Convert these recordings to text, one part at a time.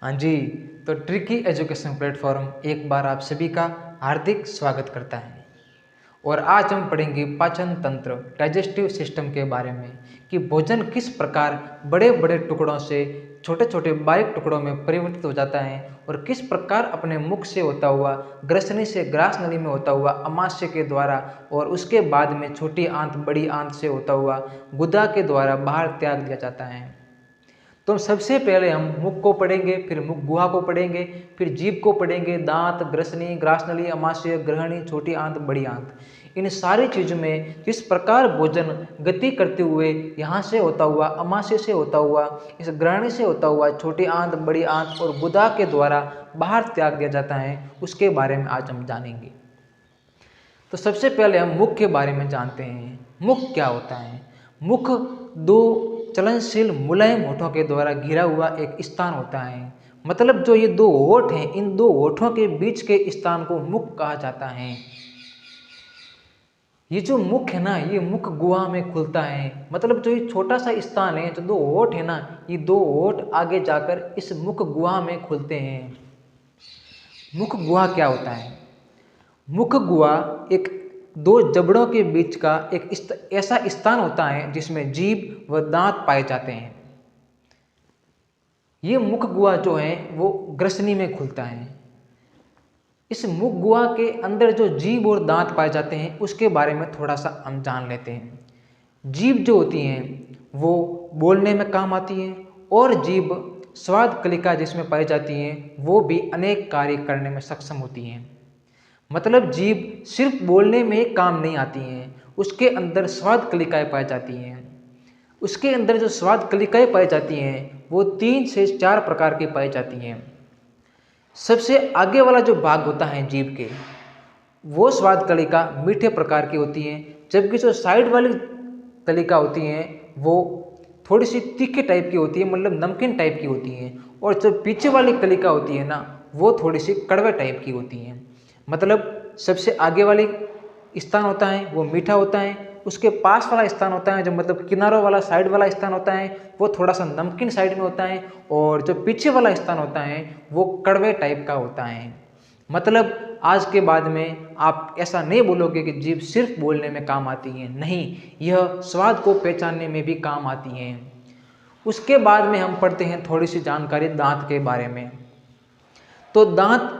हाँ जी। तो tricky education platform एक बार आप सभी का हार्दिक स्वागत करता है। और आज हम पढ़ेंगे पाचन तंत्र डाइजेस्टिव सिस्टम के बारे में कि भोजन किस प्रकार बड़े बड़े टुकड़ों से छोटे छोटे बारीक टुकड़ों में परिवर्तित हो जाता है और किस प्रकार अपने मुख से होता हुआ ग्रसनी से ग्रास नली में होता हुआ अमाशय के द्वारा और उसके बाद में छोटी आंत बड़ी आंत से होता हुआ गुदा के द्वारा बाहर त्याग दिया जाता है। तो सबसे पहले हम मुख को पढ़ेंगे, फिर मुख गुहा को पढ़ेंगे, फिर जीभ को पढ़ेंगे, दांत, ग्रसनी, ग्रासनली, अमाशय, ग्रहणी, छोटी आंत, बड़ी आंत। इन सारी चीज़ों में किस प्रकार भोजन गति करते हुए यहाँ से होता हुआ अमाशय से होता हुआ इस ग्रहणी से होता हुआ छोटी आंत, बड़ी आंत और गुदा के द्वारा बाहर त्याग दिया जाता है, उसके बारे में आज हम जानेंगे। तो सबसे पहले हम मुख के बारे में जानते हैं। मुख क्या होता है? मुख दो चलनशील मुलायम होठों के द्वारा घिरा हुआ एक स्थान होता है। मतलब जो ये दो होठ हैं, इन दो होठों के बीच के स्थान को मुख कहा जाता है। ये जो मुख है ना, ये मुख गुहा में खुलता है। मतलब जो ये छोटा सा स्थान है, जो दो होठ है ना, ये दो होठ आगे जाकर इस मुख गुहा में खुलते हैं। मुख गुहा क्या होता है? मुख गुहा एक दो जबड़ों के बीच का एक ऐसा स्थान होता है जिसमें जीभ व दांत पाए जाते हैं। ये मुख गुहा जो है वो ग्रसनी में खुलता है। इस मुख गुहा के अंदर जो जीभ और दांत पाए जाते हैं उसके बारे में थोड़ा सा हम जान लेते हैं। जीभ जो होती हैं वो बोलने में काम आती है और जीभ स्वाद कलिका जिसमें पाई जाती हैं वो भी अनेक कार्य करने में सक्षम होती हैं। मतलब जीभ सिर्फ बोलने में काम नहीं आती हैं, उसके अंदर स्वाद कलिकाएँ पाई जाती हैं। उसके अंदर जो स्वाद कलिकाएँ पाई जाती हैं वो 3 से 4 प्रकार की पाई जाती हैं। सबसे आगे वाला जो भाग होता है जीभ के, वो स्वाद कलिका मीठे प्रकार की होती हैं, जबकि जो साइड वाली कलिका होती हैं वो थोड़ी सी तीखे टाइप की होती है, मतलब नमकीन टाइप की होती हैं। और जो पीछे वाली कलिका होती है ना, वो थोड़ी सी कड़वे टाइप की होती हैं। मतलब सबसे आगे वाली स्थान होता है वो मीठा होता है, उसके पास वाला स्थान होता है जो मतलब किनारों वाला साइड वाला स्थान होता है वो थोड़ा सा नमकीन साइड में होता है, और जो पीछे वाला स्थान होता है वो कड़वे टाइप का होता है। मतलब आज के बाद में आप ऐसा नहीं बोलोगे कि जीभ सिर्फ बोलने में काम आती है, नहीं, यह स्वाद को पहचानने में भी काम आती है। उसके बाद में हम पढ़ते हैं थोड़ी सी जानकारी दांत के बारे में। तो दांत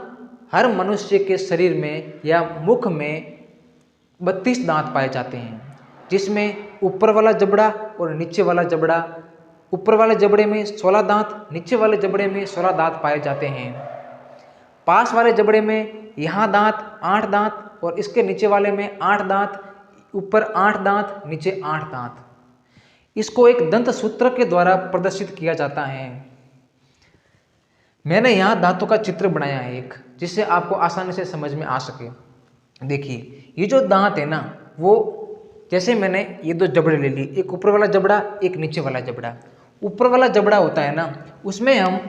हर मनुष्य के शरीर में या मुख में 32 दांत पाए जाते हैं, जिसमें ऊपर वाला जबड़ा और नीचे वाला जबड़ा, ऊपर वाले जबड़े में 16 दांत, नीचे वाले जबड़े में 16 दांत पाए जाते हैं। पास वाले जबड़े में यहाँ दांत 8 दांत और इसके नीचे वाले में 8 दांत, ऊपर 8 दांत, नीचे 8 दांत। इसको एक दंत सूत्र के द्वारा प्रदर्शित किया जाता है। मैंने यहाँ दांतों का चित्र बनाया है एक, जिससे आपको आसानी से समझ में आ सके। देखिए, ये जो दांत है ना, वो जैसे मैंने ये दो जबड़े ले ली, एक ऊपर वाला जबड़ा, एक नीचे वाला जबड़ा। ऊपर वाला जबड़ा होता है ना, उसमें हम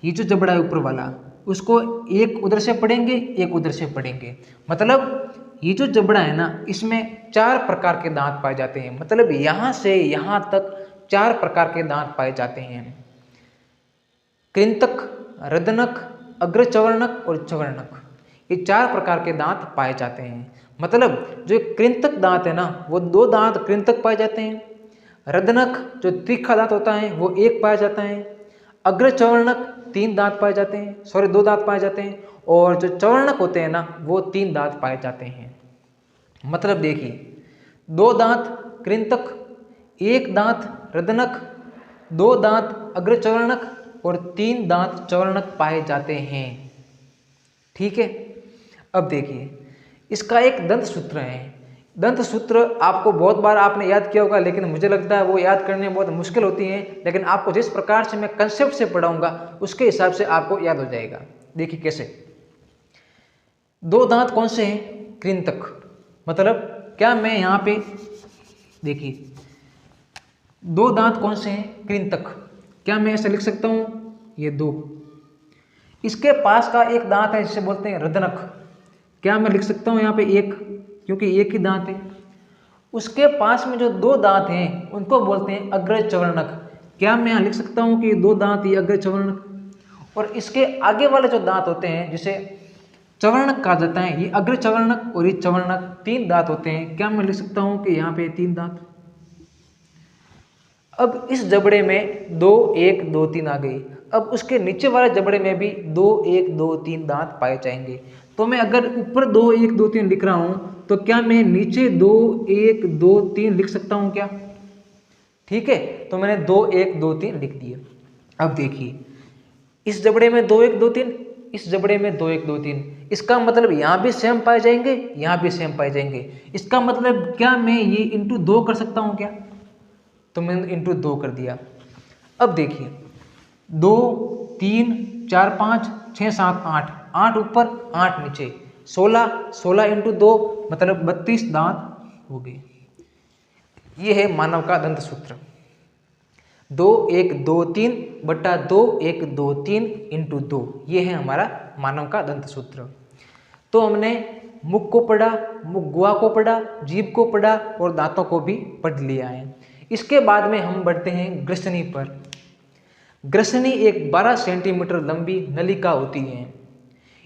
ये जो जबड़ा है ऊपर वाला, उसको एक उधर से पढ़ेंगे, एक उधर से पढ़ेंगे। मतलब ये जो जबड़ा है ना, इसमें 4 प्रकार के दांत पाए जाते हैं। मतलब यहाँ से यहाँ तक 4 प्रकार के दांत पाए जाते हैं। कृंतक, रदनक, अग्रचवर्णक और चवर्णक, ये 4 प्रकार के दांत पाए जाते हैं। मतलब जो कृंतक दांत है ना, वो 2 दांत कृंतक पाए जाते हैं। रदनक जो तीखा दांत होता है वो 1 पाया जाता है। अग्रचवर्णक 3 दांत पाए जाते हैं, 2 दांत पाए जाते हैं। और जो चवर्णक होते हैं ना, वो 3 दांत पाए जाते हैं। मतलब देखिए, 2 दांत कृंतक, 1 दांत रदनक, 2 दांत अग्रचवर्णक और 3 दांत चवर्णक पाए जाते हैं। ठीक है। अब देखिए, इसका एक दंत सूत्र है। दंत सूत्र आपको बहुत बार आपने याद किया होगा, लेकिन मुझे लगता है वो याद करने में बहुत मुश्किल होती है। लेकिन आपको जिस प्रकार से मैं कंसेप्ट से पढ़ाऊंगा उसके हिसाब से आपको याद हो जाएगा। देखिए कैसे। 2 दांत कौन से हैं? कृंतक। मतलब क्या मैं यहाँ पे देखिए, 2 दांत कौन से हैं? कृंतक। क्या मैं ऐसे लिख सकता हूँ? ये 2। इसके पास का एक दांत है जिसे बोलते हैं रदनक। क्या मैं लिख सकता हूँ यहाँ पे 1, क्योंकि 1 ही दांत है। उसके पास में जो 2 दांत हैं उनको बोलते हैं अग्रचवर्णक। क्या मैं यहाँ लिख सकता हूँ कि 2 दांत ये अग्रचवर्णक। और इसके आगे वाले जो दांत होते हैं जिसे चवर्णक कहा जाता है, ये अग्र चवर्णक और ये चवर्णक, 3 दांत होते हैं। क्या मैं लिख सकता हूं कि यहाँ पे 3 दांत। अब इस जबड़े में 2 1 2 3 आ गई। अब उसके नीचे वाले जबड़े में भी 2 1 2 3 दांत पाए जाएंगे। तो मैं अगर ऊपर 2 1 2 3 लिख रहा हूं तो क्या मैं नीचे 2 1 2 3 लिख सकता हूं क्या? ठीक है, तो मैंने 2 1 2 3 लिख दिया। अब देखिए, इस जबड़े में 2 1 2 3, इस जबड़े में 2 1 2 3, इसका मतलब यहाँ भी सेम पाए जाएंगे, यहाँ भी सेम पाए जाएंगे। इसका मतलब क्या मैं ये इंटू 2 कर सकता हूँ क्या? तो मैंने इंटू 2 कर दिया। अब देखिए, 2 3 4 5 6 7 8, 8 ऊपर 8 नीचे, 16, 16 इंटू 2 मतलब 32 दांत हो गए। ये है मानव का दंत सूत्र। 2 1 2 3 बटा 2 1 2 3 इंटू 2, ये है हमारा मानव का दंत सूत्र। तो हमने मुख को पढ़ा, मुख गुहा को पढ़ा, जीभ को पढ़ा और दांतों को भी पढ़ लिया है। इसके बाद में हम बढ़ते हैं ग्रसनी पर। ग्रसनी एक 12 सेंटीमीटर लंबी नलिका होती है।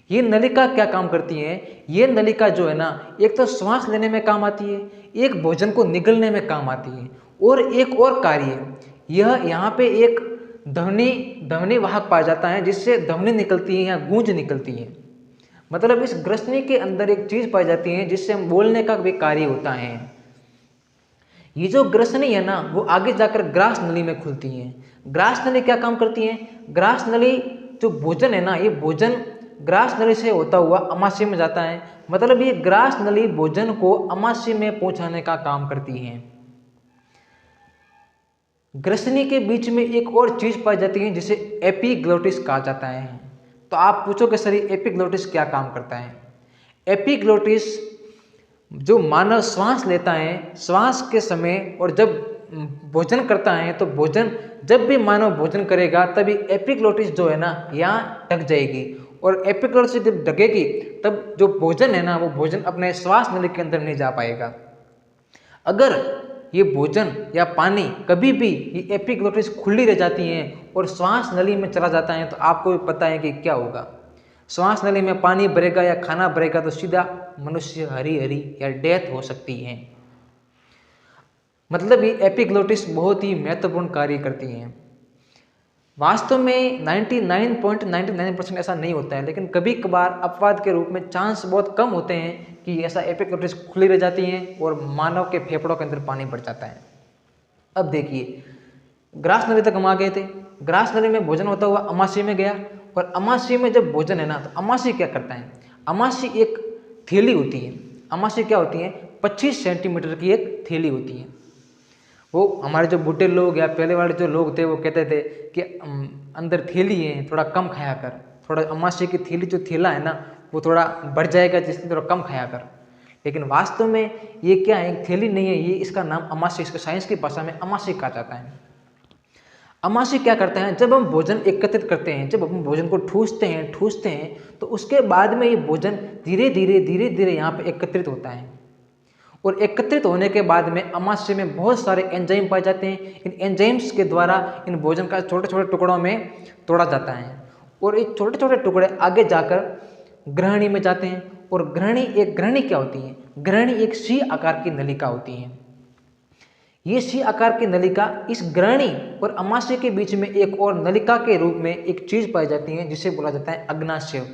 ये नलिका क्या काम करती है? ये नलिका जो है ना, एक तो श्वास लेने में काम आती है, एक भोजन को निगलने में काम आती है, और एक और कार्य, यह यहाँ पे एक ध्वनि वाहक पाया जाता है जिससे ध्वनि निकलती है या गूंज निकलती है। मतलब इस ग्रसनी के अंदर एक चीज पाई जाती है जिससे हम बोलने का भी कार्य होता है। ये जो ग्रसनी है ना, वो आगे जाकर ग्रास नली में खुलती है। ग्रास नली क्या काम करती है? ग्रास नली जो भोजन है ना, ये भोजन ग्रास नली से होता हुआ अमाशय में जाता है। मतलब ये ग्रास नली भोजन को अमाशय में पहुंचाने का काम करती है। ग्रसनी के बीच में एक और चीज पाई जाती है जिसे एपिग्लोटिस कहा जाता है। तो आप पूछोगे सर एपिग्लोटिस क्या काम करता है? एपिग्लोटिस जो मानव श्वास लेता है, श्वास के समय और जब भोजन करता है, तो भोजन जब भी मानव भोजन करेगा तभी एपिग्लोटिस जो है ना यहाँ ढक जाएगी, और एपिग्लोटिस जब ढकेगी तब जो भोजन है ना, वो भोजन अपने श्वास नली के अंदर नहीं जा पाएगा। अगर ये भोजन या पानी कभी भी ये एपिग्लोटिस खुली रह जाती है और श्वास नली में चला जाता है, तो आपको भी पता है कि क्या होगा। श्वास नली में पानी भरेगा या खाना भरेगा तो सीधा मनुष्य हरी हरी या डेथ हो सकती है। मतलब ये एपिग्लोटिस बहुत ही महत्वपूर्ण कार्य करती हैं। वास्तव में 99.99% ऐसा नहीं होता है, लेकिन कभी कभार अपवाद के रूप में चांस बहुत कम होते हैं कि ऐसा एपिग्लोटिस खुली रह जाती हैं और मानव के फेफड़ों के अंदर पानी भर जाता है। अब देखिए, ग्रास नली तक हम आ गए थे। ग्रास नली में भोजन होता हुआ अमाशय में गया, और अमाशय में जब भोजन है ना, तो अमाशय क्या करता है? अमाशय एक थैली होती है। अमाशय क्या होती है? 25 सेंटीमीटर की एक थैली होती है। वो हमारे जो बूढ़े लोग या पहले वाले जो लोग थे वो कहते थे कि अंदर थैली है, थोड़ा कम खाया कर, थोड़ा अमाशय की थैली जो थैला है ना वो थोड़ा बढ़ जाएगा, जिससे थोड़ा कम खाया कर। लेकिन वास्तव में ये क्या है? एक थैली नहीं है, ये इसका नाम अमाशय, इसका साइंस की भाषा में अमाशय कहा जाता है। अमाशय क्या करता है? जब हम भोजन एकत्रित करते हैं, जब हम भोजन को ठूसते हैं तो उसके बाद में ये भोजन धीरे धीरे यहाँ पे एकत्रित होता है, और एकत्रित होने के बाद में अमाशय में बहुत सारे एंजाइम पाए जाते हैं। इन एंजाइम्स के द्वारा इन भोजन का छोटे छोटे टुकड़ों में तोड़ा जाता है, और ये छोटे छोटे टुकड़े आगे जाकर ग्रहणी में जाते हैं। और ग्रहणी क्या होती है? ग्रहणी एक सी आकार की नलिका होती है। ये सी आकार की नलिका, इस ग्रहणी और अमाशय के बीच में एक और नलिका के रूप में एक चीज पाई जाती है जिसे बोला जाता है अग्नाशय।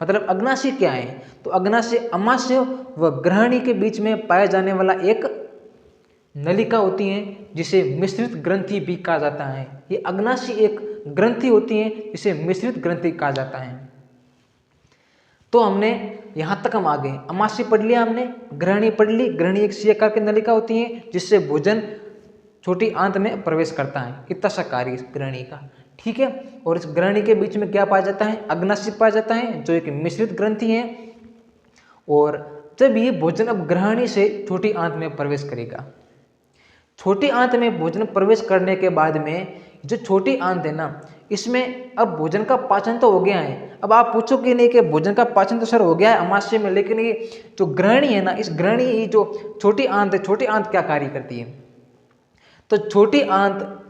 मतलब अग्नाशय क्या है? तो अग्नाशय अमाशय व ग्रहणी के बीच में पाया जाने वाला एक नलिका होती है जिसे मिश्रित ग्रंथि भी कहा जाता है। ये अग्नाशय एक ग्रंथि होती है जिसे मिश्रित ग्रंथि कहा जाता है। तो हमने यहाँ तक हम आ गए, अमाशय पढ़ लिया हमने, ग्रहणी पढ़ ली। ग्रहणी एक सी आकार की नलिका होती है जिससे भोजन छोटी आंत में प्रवेश करता है। इतना सा कार्य इस ग्रहणी का, ठीक है। और इस ग्रहणी के बीच में क्या पाया जाता है? अग्नाशय पाया जाता है जो एक मिश्रित ग्रंथि है। और जब ये भोजन अब ग्रहणी से छोटी आंत में प्रवेश करेगा, छोटी आंत में भोजन प्रवेश करने के बाद में जो छोटी आंत है ना, इसमें अब भोजन का पाचन तो हो गया है। अब आप पूछोगे नहीं कि भोजन का पाचन तो सर हो गया है अमाशय में, लेकिन ये जो ग्रहणी है ना, इस ग्रहणी ये जो छोटी आंत है, छोटी आंत क्या कार्य करती है? तो छोटी आंत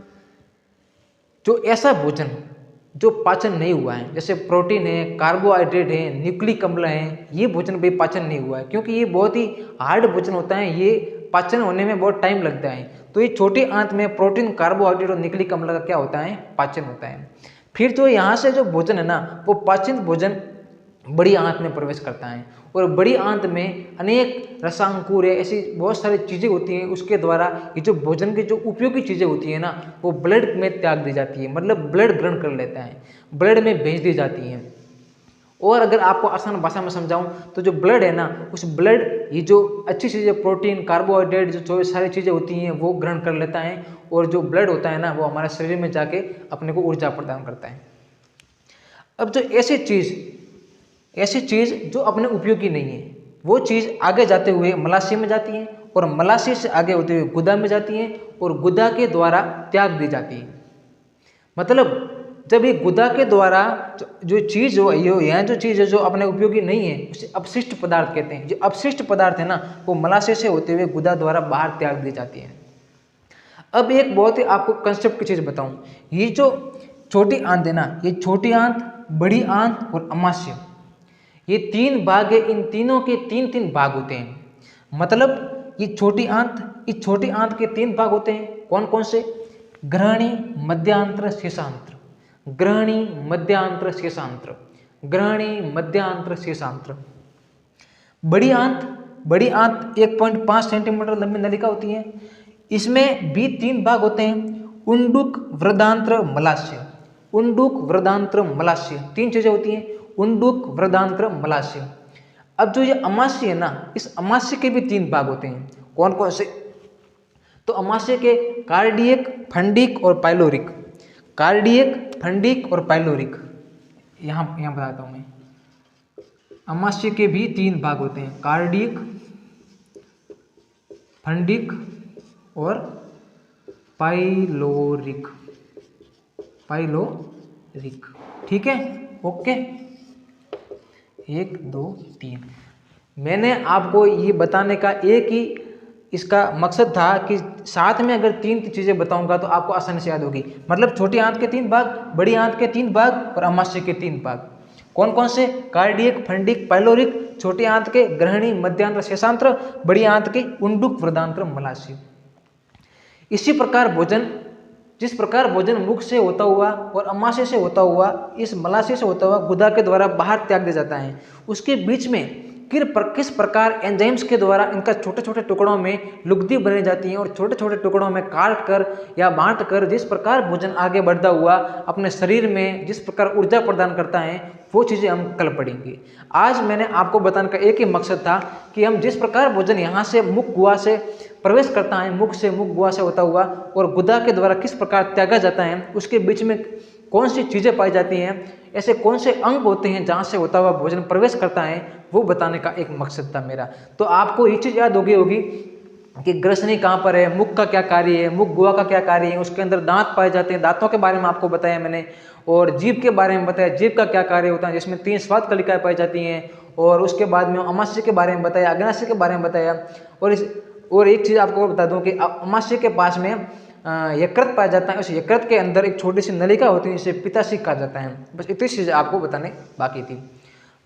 जो ऐसा भोजन जो पाचन नहीं हुआ है, जैसे प्रोटीन है, कार्बोहाइड्रेट है, न्यूक्लिक अम्ल है, ये भोजन भी पाचन नहीं हुआ है, क्योंकि ये बहुत ही हार्ड भोजन होता है, ये पाचन होने में बहुत टाइम लगता है। तो ये छोटी आंत में प्रोटीन, कार्बोहाइड्रेट और न्यूक्लिक अम्ल का क्या होता है, पाचन होता है। फिर जो यहाँ से जो भोजन है ना, वो पाचित भोजन बड़ी आंत में प्रवेश करता है, और बड़ी आंत में अनेक रसांकुर है, ऐसी बहुत सारी चीज़ें होती हैं, उसके द्वारा ये जो भोजन की जो उपयोगी चीज़ें होती है ना, वो ब्लड में त्याग दी जाती है, मतलब ब्लड ग्रहण कर लेता है, ब्लड में भेज दी जाती हैं। और अगर आपको आसान भाषा में समझाऊं तो जो ब्लड है ना, उस ब्लड ये जो अच्छी चीज़ें, प्रोटीन, कार्बोहाइड्रेट, जो सारी चीज़ें होती हैं वो ग्रहण कर लेता है, और जो ब्लड होता है ना, वो हमारे शरीर में जाके अपने को ऊर्जा प्रदान करता है। अब जो ऐसी चीज़ जो अपने उपयोगी नहीं है, वो चीज़ आगे जाते हुए मलाशय में जाती है, और मलाशय से आगे होते हुए गुदा में जाती है, और गुदा के द्वारा त्याग दी जाती है। मतलब जब ये गुदा के द्वारा जो चीज़ हो, यहाँ जो चीज़ है जो अपने उपयोगी नहीं है, उसे अपशिष्ट पदार्थ कहते हैं। जो अपशिष्ट पदार्थ है ना, वो मलाशय से होते हुए गुदा द्वारा बाहर त्याग दी जाती है। अब एक बहुत ही आपको कंसेप्ट की चीज़ बताऊं, ये जो छोटी आंत है ना, ये छोटी आंत, बड़ी आंत और अमाशय, ये तीन भाग है, इन तीनों के तीन तीन भाग होते हैं। मतलब ये छोटी आंत के तीन भाग होते हैं। कौन कौन से? ग्रहणी, मध्यांतर, शेषांत्र। ग्रहणी, मध्यांतर, शेषांत्र। ग्रहणी, मध्यांतर, शेषांत्र। बड़ी आंत 1.5 सेंटीमीटर लंबी नलिका होती है। इसमें भी तीन भाग होते हैं, उंडुक, वृदांत्र, मलाशय। उंडुक, वृदांत्र, मलाशय, तीन चीजें होती हैं, उंडुक, वृदांत्र, मलाशय। अब जो ये अमाशय है ना, इस अमाशय के भी तीन भाग होते हैं। कौन कौन से? तो अमाशय के कार्डियक, फंडिक और पाइलोरिक। कार्डियक, फंडिक और पाइलोरिक, यहाँ बताता हूँ मैं। अमाशय के भी तीन भाग होते हैं, कार्डियक, फंडिक और पाइलोरिक। ठीक है, ओके। 1 2 3 मैंने आपको ये बताने का एक ही इसका मकसद था कि साथ में अगर तीन चीज़ें बताऊंगा तो आपको आसानी से याद होगी। मतलब छोटी आंत के तीन भाग, बड़ी आंत के तीन भाग और अमाशय के तीन भाग। कौन कौन से? Cardiac, fundic, pyloric. छोटी आंत के ग्रहणी, मध्यांतर, शेषांत्र। बड़ी आंत के उंडुक, वृदांत्र, मलाशय। इसी प्रकार भोजन, जिस प्रकार भोजन मुख से होता हुआ और अमाशय से होता हुआ, इस मलाशय से होता हुआ गुदा के द्वारा बाहर त्याग दिया जाता है, उसके बीच में किस प्रकार एंजाइम्स के द्वारा इनका छोटे छोटे टुकड़ों में लुगदी बनी जाती है, और छोटे छोटे टुकड़ों में काट कर या बांट कर जिस प्रकार भोजन आगे बढ़ता हुआ अपने शरीर में जिस प्रकार ऊर्जा प्रदान करता है, वो चीज़ें हम कल पढ़ेंगे। आज मैंने आपको बताने का एक ही मकसद था कि हम जिस प्रकार भोजन यहाँ से मुख गुहा से प्रवेश करता है, मुख से मुख गुहा से होता हुआ, और गुदा के द्वारा किस प्रकार त्यागा जाता है, उसके बीच में कौन सी चीज़ें पाई जाती हैं, ऐसे कौन से अंग होते हैं जहाँ से होता हुआ भोजन प्रवेश करता है, वो बताने का एक मकसद था मेरा। तो आपको ये चीज़ याद होगी कि ग्रसनी कहाँ पर है, मुख का क्या कार्य है, मुख गुहा का क्या कार्य है, उसके अंदर दांत पाए जाते हैं, दांतों के बारे में आपको बताया मैंने, और जीभ के बारे में बताया, जीभ का क्या कार्य होता है, जिसमें 3 स्वाद कलिकाएं पाई जाती हैं, और उसके बाद में अमाशय के बारे में बताया, अग्नाशय के बारे में बताया। और एक चीज़ आपको बता दूं कि अमाशय के पास में यकृत पाया जाता है, उस यकृत के अंदर एक छोटी सी नलिका होती है जिसे पित्ताशय कहा जाता है। बस इतनी चीज़ आपको बताने बाकी थी।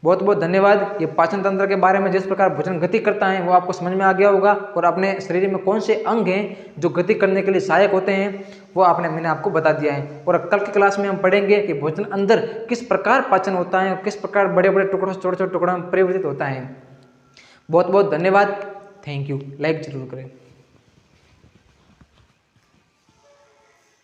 बहुत बहुत धन्यवाद। ये पाचन तंत्र के बारे में जिस प्रकार भोजन गति करता है वो आपको समझ में आ गया होगा, और अपने शरीर में कौन से अंग हैं जो गति करने के लिए सहायक होते हैं वो मैंने आपको बता दिया है। और कल की क्लास में हम पढ़ेंगे कि भोजन अंदर किस प्रकार पाचन होता है और किस प्रकार बड़े बड़े टुकड़ों से छोटे छोटे टुकड़ों में परिवर्तित होता है। बहुत बहुत धन्यवाद। Thank you. लाइक जरूर करें।